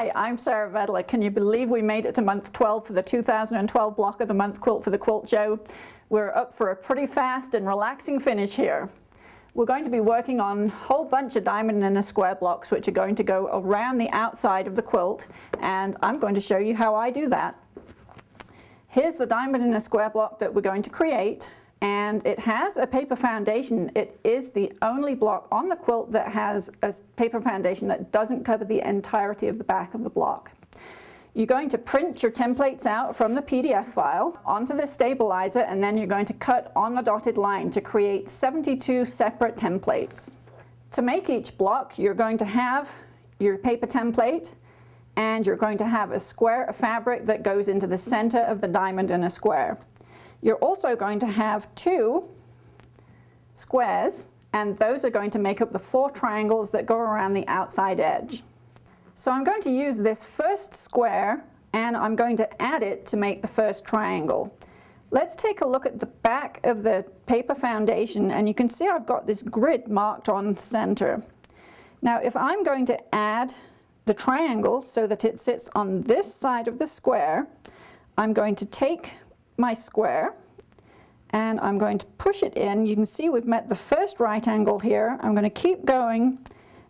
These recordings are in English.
Hi, I'm Sarah Vedeler. Can you believe we made it to month 12 for the 2012 Block of the Month quilt for the Quilt Show? We're up for a pretty fast and relaxing finish here. We're going to be working on a whole bunch of diamond and a square blocks which are going to go around the outside of the quilt, and I'm going to show you how I do that. Here's the diamond and a square block that we're going to create, and it has a paper foundation. It is the only block on the quilt that has a paper foundation that doesn't cover the entirety of the back of the block. You're going to print your templates out from the PDF file onto the stabilizer, and then you're going to cut on the dotted line to create 72 separate templates. To make each block, you're going to have your paper template, and you're going to have a square of fabric that goes into the center of the diamond in a square. You're also going to have 2 squares, and those are going to make up the 4 triangles that go around the outside edge. So I'm going to use this first square, and I'm going to add it to make the first triangle. Let's take a look at the back of the paper foundation, and you can see I've got this grid marked on the center. Now if I'm going to add the triangle so that it sits on this side of the square, I'm going to take my square and I'm going to push it in. You can see we've met the first right angle here. I'm going to keep going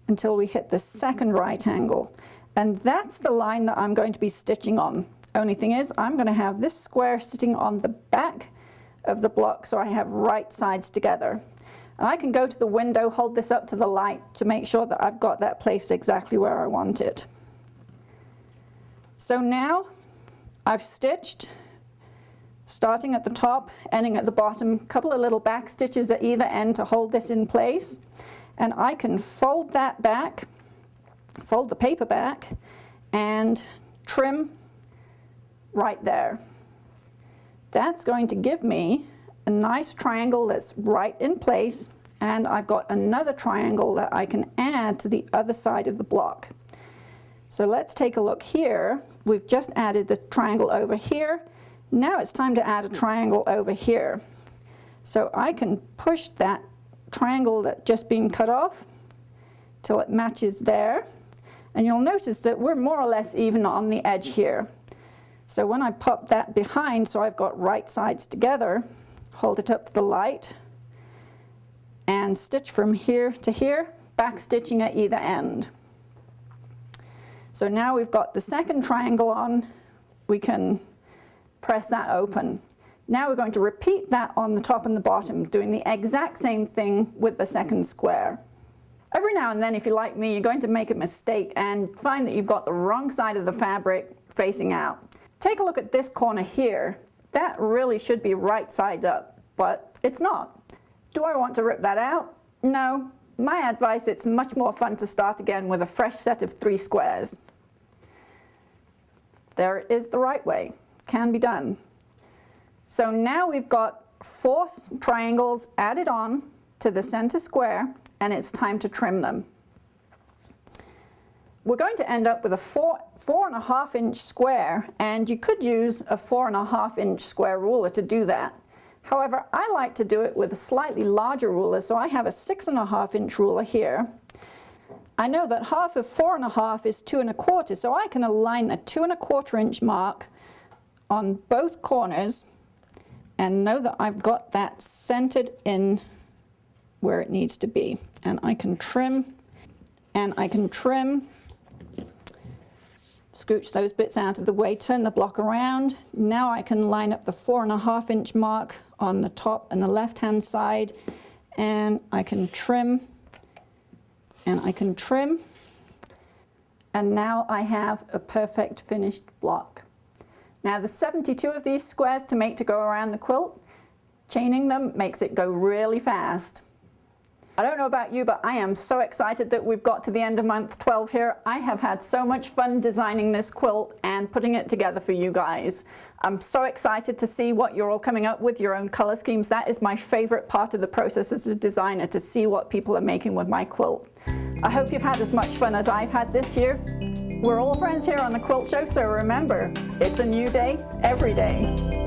until we hit the second right angle, and that's the line that I'm going to be stitching on. Only thing is, I'm going to have this square sitting on the back of the block so I have right sides together. And I can go to the window, hold this up to the light to make sure that I've got that placed exactly where I want it. So now I've stitched, starting at the top, ending at the bottom, a couple of little back stitches at either end to hold this in place. And I can fold that back, fold the paper back, and trim right there. That's going to give me a nice triangle that's right in place, and I've got another triangle that I can add to the other side of the block. So let's take a look here. We've just added the triangle over here. Now it's time to add a triangle over here. So I can push that triangle that just been cut off till it matches there, and you'll notice that we're more or less even on the edge here. So when I pop that behind so I've got right sides together, hold it up to the light and stitch from here to here, back stitching at either end. So now we've got the second triangle on, we can press that open. Now we're going to repeat that on the top and the bottom, doing the exact same thing with the second square. Every now and then, if you're like me, you're going to make a mistake and find that you've got the wrong side of the fabric facing out. Take a look at this corner here. That really should be right side up, but it's not. Do I want to rip that out? No. My advice, it's much more fun to start again with a fresh set of 3 squares. There it is the right way. Can be done. So now we've got 4 triangles added on to the center square, and it's time to trim them. We're going to end up with a 4.5 inch square, and you could use a 4.5 inch square ruler to do that. However, I like to do it with a slightly larger ruler, so I have a 6.5 inch ruler here. I know that half of 4.5 is 2.25, so I can align the 2.25 inch mark on both corners and know that I've got that centered in where it needs to be. And I can trim, and I can trim, scooch those bits out of the way, turn the block around. Now I can line up the 4.5 inch mark on the top and the left hand side, and I can trim, and I can trim, and now I have a perfect finished block. Now there's 72 of these squares to make to go around the quilt. Chaining them makes it go really fast. I don't know about you, but I am so excited that we've got to the end of month 12 here. I have had so much fun designing this quilt and putting it together for you guys. I'm so excited to see what you're all coming up with, your own color schemes. That is my favorite part of the process as a designer, to see what people are making with my quilt. I hope you've had as much fun as I've had this year. We're all friends here on the Quilt Show, so remember, it's a new day every day.